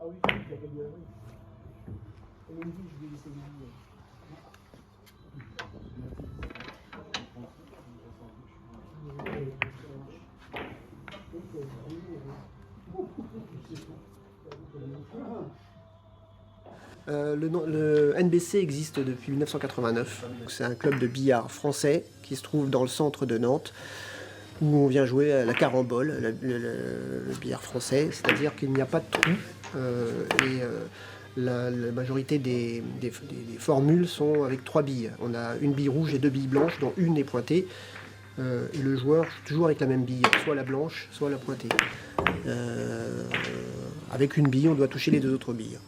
Ah oui, il y a gagné un oui. Et même dit, je vais laisser le NBC existe depuis 1989. C'est un club de billard français qui se trouve dans le centre de Nantes, où on vient jouer à la carambole, le billard français, c'est-à-dire qu'il n'y a pas de trou. La majorité des formules sont avec 3 billes. On a une bille rouge et 2 billes blanches, dont une est pointée. Et le joueur joue toujours avec la même bille, soit la blanche, soit la pointée. Avec une bille, on doit toucher les 2 autres billes.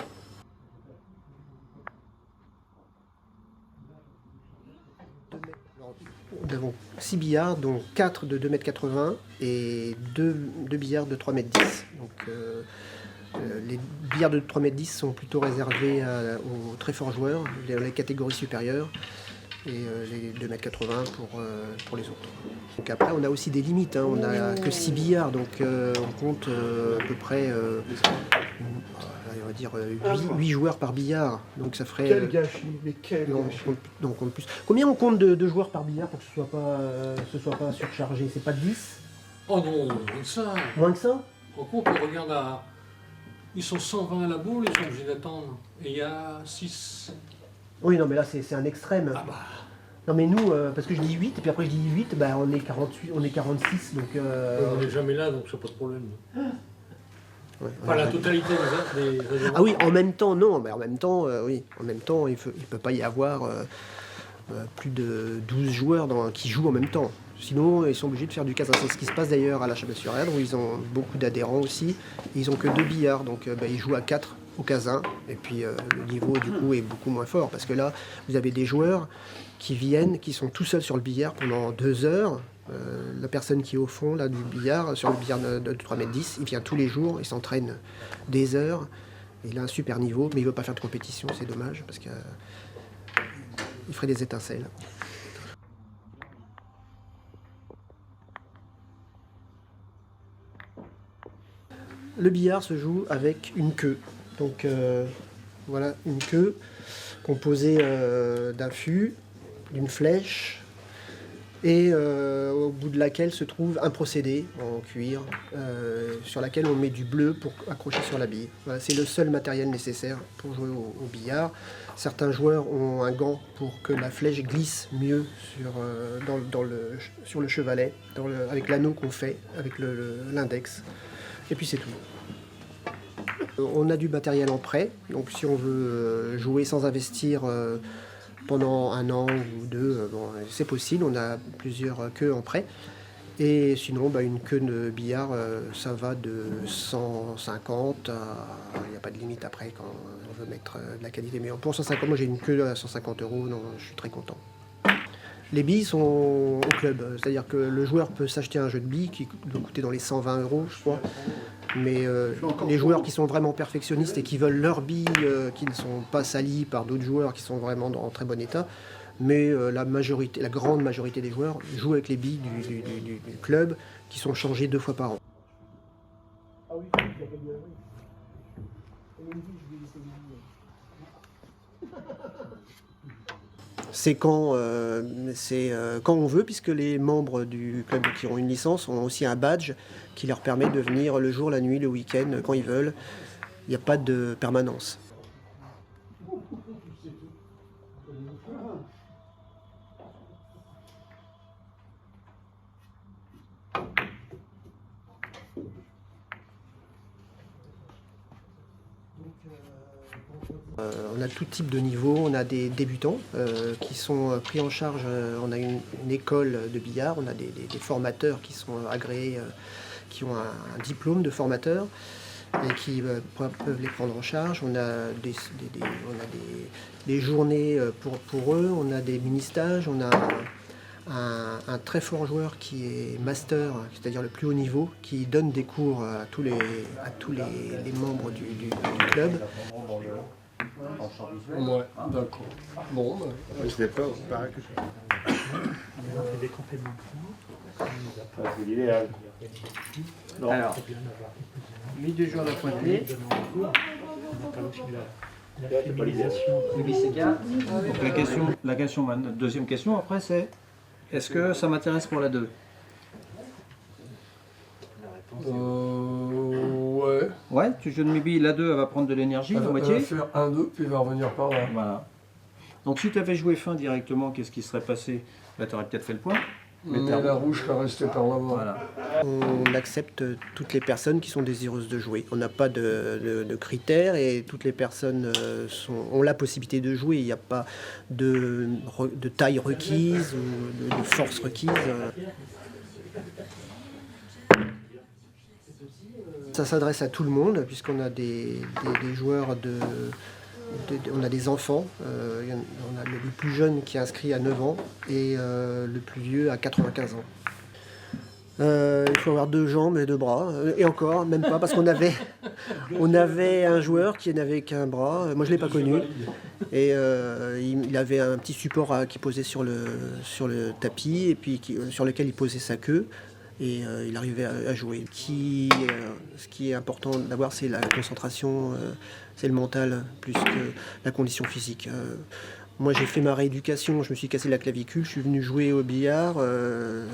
Nous avons 6 billards, dont 4 de 2,80 m et 2 billards de 3,10 m. Donc, les billards de 3,10 m sont plutôt réservés aux très forts joueurs, les catégories supérieures, et les 2,80 m pour les autres. Donc après, on a aussi des limites, hein. On n'a que 6 billards, donc on compte à peu près on va dire 8 joueurs par billard. Donc ça ferait. Quel gâchis, mais quel gâchis. Non, on compte plus. Combien on compte de joueurs par billard pour que ce soit pas surchargé? C'est pas 10? Oh non, moins que ça. Moins que ça? Par contre, on regarde à. Ils sont 120 à la boule, ils sont obligés d'attendre. Et il y a 6. Oui, non, mais là c'est un extrême. Ah bah. Non, mais nous, parce que je dis 8, et puis après je dis 8, bah, on est 48, on est 46, donc. On n'est jamais là, donc c'est pas de problème. Ouais, Enfin, la totalité des raisonnements. Ah oui, en même temps, non, mais en même temps, oui, en même temps, il peut pas y avoir plus de 12 joueurs qui jouent en même temps. Sinon, ils sont obligés de faire du casin. C'est ce qui se passe d'ailleurs à la Chapelle-sur-Erdre, où ils ont beaucoup d'adhérents aussi. Ils ont que 2 billards, donc ils jouent à 4 au casin. Et puis le niveau, du coup, est beaucoup moins fort. Parce que là, vous avez des joueurs qui viennent, qui sont tout seuls sur le billard pendant 2 heures. La personne qui est au fond là, du billard, sur le billard de 3,10 m, il vient tous les jours, il s'entraîne des heures. Il a un super niveau, mais il ne veut pas faire de compétition, c'est dommage, parce qu'il ferait des étincelles. Le billard se joue avec une queue. Donc voilà, une queue composée d'un fût, d'une flèche, et au bout de laquelle se trouve un procédé en cuir sur laquelle on met du bleu pour accrocher sur la bille. Voilà, c'est le seul matériel nécessaire pour jouer au billard. Certains joueurs ont un gant pour que la flèche glisse mieux sur le chevalet, avec l'anneau qu'on fait, avec l'index. Et puis c'est tout. On a du matériel en prêt, donc si on veut jouer sans investir pendant 1 an ou 2, c'est possible, on a plusieurs queues en prêt. Et sinon, une queue de billard, ça va de 150 à... Il n'y a pas de limite après quand on veut mettre de la qualité. Mais pour 150, moi j'ai une queue à 150 €, non, je suis très content. Les billes sont au club, c'est-à-dire que le joueur peut s'acheter un jeu de billes qui doit coûter dans les 120 €, je crois. Mais les joueurs qui sont vraiment perfectionnistes et qui veulent leurs billes, qui ne sont pas salies par d'autres joueurs qui sont vraiment en très bon état, mais la grande majorité des joueurs jouent avec les billes du club qui sont changées 2 fois par an. Ah oui, il y a gagné un oui. Et même dit, je vais laisser c'est quand on veut, puisque les membres du club qui ont une licence ont aussi un badge qui leur permet de venir le jour, la nuit, le week-end, quand ils veulent. Il n'y a pas de permanence. On a tout type de niveau, on a des débutants qui sont pris en charge, on a une école de billard, on a des formateurs qui sont agréés, qui ont un diplôme de formateur et qui peuvent les prendre en charge. On a des journées pour eux, on a des mini-stages, on a un très fort joueur qui est master, c'est-à-dire le plus haut niveau, qui donne des cours à tous les membres du club. Ouais, d'accord. Bon, Je sais pas, il paraît que je... On fait des compléments. C'est l'idéal. Alors, mis 2 jours de pointée. On parle aussi de la féminisation. Donc la question, deuxième question après c'est, est-ce que ça m'intéresse pour la 2? Ouais. Ouais, tu joues de Mibi, la 2 elle va prendre de l'énergie, la Elle va moitié. faire 1-2, puis elle va revenir par là. Voilà. Donc si tu avais joué fin directement, qu'est-ce qui serait passé? Là tu aurais peut-être fait le point. Mais la rouge serait restée par là-bas. Voilà. On accepte toutes les personnes qui sont désireuses de jouer. On n'a pas de critères et toutes les personnes ont la possibilité de jouer. Il n'y a pas de taille requise ou de force requise. Ça s'adresse à tout le monde puisqu'on a des joueurs on a des enfants. On a le plus jeune qui est inscrit à 9 ans et le plus vieux à 95 ans. Il faut avoir 2 jambes et 2 bras, et encore, même pas, parce qu'on avait un joueur qui n'avait qu'un bras, moi je ne l'ai pas connu, et il avait un petit support qui posait sur le tapis, et puis sur lequel il posait sa queue, et il arrivait à jouer. Ce qui est important d'avoir, c'est la concentration, c'est le mental, plus que la condition physique. Moi, j'ai fait ma rééducation, je me suis cassé la clavicule, je suis venu jouer au billard.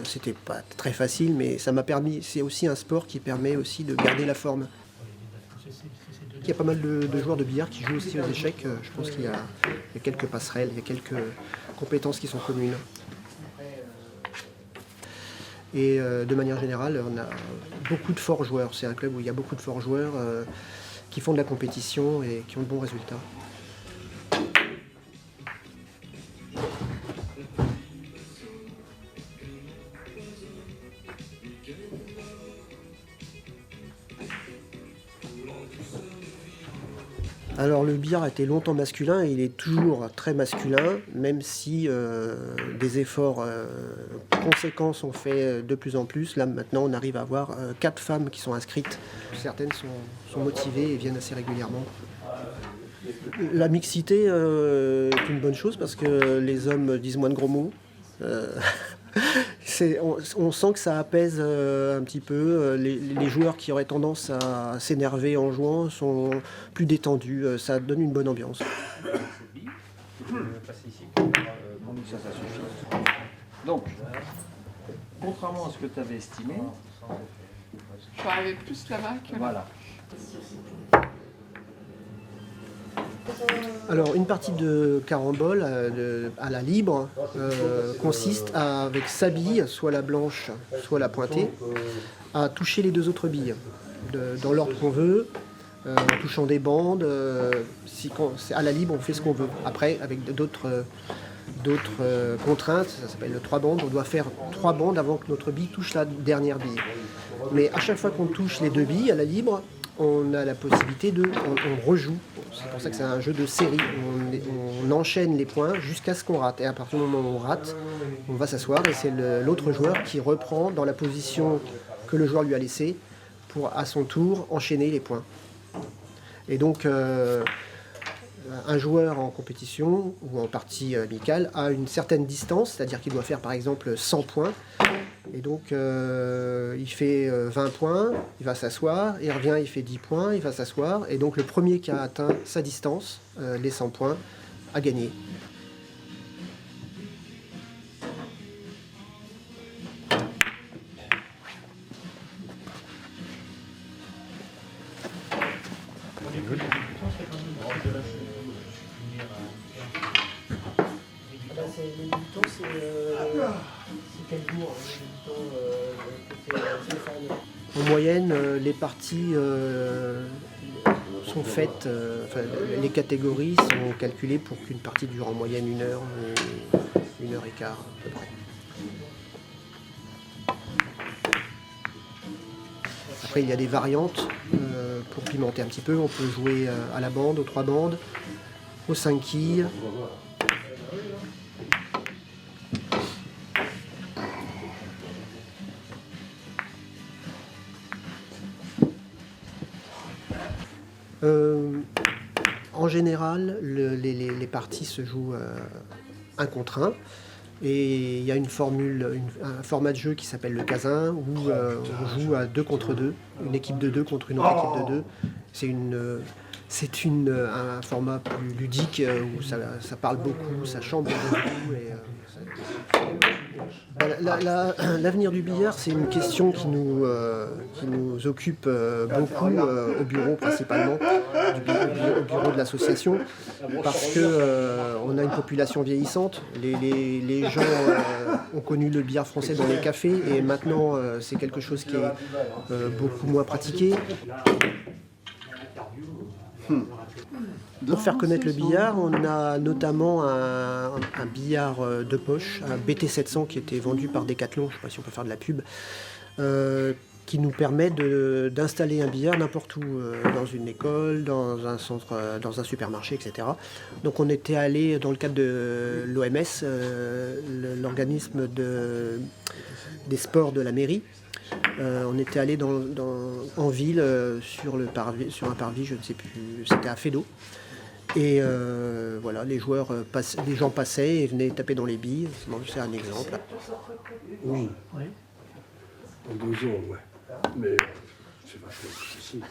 C'était pas très facile, mais ça m'a permis. C'est aussi un sport qui permet aussi de garder la forme. Il y a pas mal de joueurs de billard qui jouent aussi aux échecs. Je pense qu'il y a quelques passerelles, il y a quelques compétences qui sont communes. Et de manière générale, on a beaucoup de forts joueurs. C'est un club où il y a beaucoup de forts joueurs qui font de la compétition et qui ont de bons résultats. Alors le billard a été longtemps masculin et il est toujours très masculin, même si des efforts conséquents sont faits de plus en plus. Là maintenant on arrive à avoir 4 femmes qui sont inscrites. Certaines sont motivées et viennent assez régulièrement. La mixité est une bonne chose parce que les hommes disent moins de gros mots. On sent que ça apaise un petit peu. Les joueurs qui auraient tendance à s'énerver en jouant sont plus détendus. Ça donne une bonne ambiance. Donc, contrairement à ce que tu avais estimé, Je suis arrivée plus là-bas que là. voilà. Alors une partie de carambole à la libre consiste avec sa bille, soit la blanche, soit la pointée, à toucher les 2 autres billes dans l'ordre qu'on veut, en touchant des bandes. À la libre, on fait ce qu'on veut. Après, avec d'autres contraintes, ça s'appelle le 3 bandes, on doit faire 3 bandes avant que notre bille touche la dernière bille. Mais à chaque fois qu'on touche les 2 billes à la libre, on a la possibilité on rejoue. C'est pour ça que c'est un jeu de série. On enchaîne les points jusqu'à ce qu'on rate. Et à partir du moment où on rate, on va s'asseoir et c'est l'autre joueur qui reprend dans la position que le joueur lui a laissée pour, à son tour, enchaîner les points. Et donc, un joueur en compétition ou en partie amicale a une certaine distance, c'est-à-dire qu'il doit faire par exemple 100 points. Et donc il fait 20 points, il va s'asseoir, il revient, il fait 10 points, il va s'asseoir. Et donc le premier qui a atteint sa distance, les 100 points, a gagné. Les débutants, c'est quel jour En moyenne, les parties sont faites, les catégories sont calculées pour qu'une partie dure en moyenne 1 heure, 1 heure et quart à peu près. Après, il y a des variantes pour pimenter un petit peu. On peut jouer à la bande, aux 3 bandes, aux 5 quilles. En général, les parties se jouent 1 contre 1 et il y a un format de jeu qui s'appelle le casin où on joue à 2 contre 2, une équipe de 2 contre une autre équipe de 2. C'est C'est un format plus ludique où ça parle beaucoup, ça chambre beaucoup. L'avenir du billard, c'est une question qui nous occupe beaucoup au bureau principalement, au bureau de l'association, parce que on a une population vieillissante. Les gens ont connu le billard français dans les cafés et maintenant c'est quelque chose qui est beaucoup moins pratiqué. Pour faire connaître le billard, on a notamment un billard de poche, un BT700 qui était vendu par Decathlon, je ne sais pas si on peut faire de la pub, qui nous permet d'installer un billard n'importe où, dans une école, dans un centre, dans un supermarché, etc. Donc on était allé dans le cadre de l'OMS, l'organisme des sports de la mairie. On était allé en ville sur un parvis, je ne sais plus, c'était à Fédot. Et voilà, les gens passaient et venaient taper dans les billes. C'est un exemple. Oui. Oui. En 2 ans, ouais. Mais c'est vachement difficile.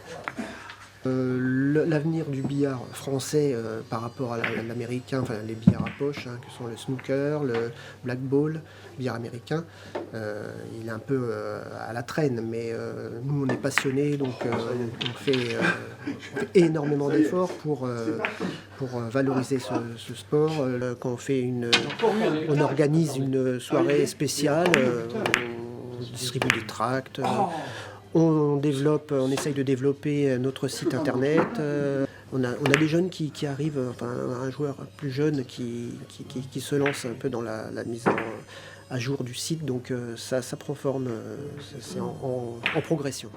L'avenir du billard français par rapport à l'américain, enfin les billards à poche, que sont le snooker, le blackball, billard américain, il est un peu à la traîne, mais nous on est passionnés, donc on fait énormément d'efforts pour valoriser ce sport. Quand on organise une soirée spéciale, on distribue des tracts. On essaye de développer notre site internet. On a des jeunes qui arrivent, enfin un joueur plus jeune qui se lance un peu dans la mise à jour du site, donc ça prend forme, c'est en progression.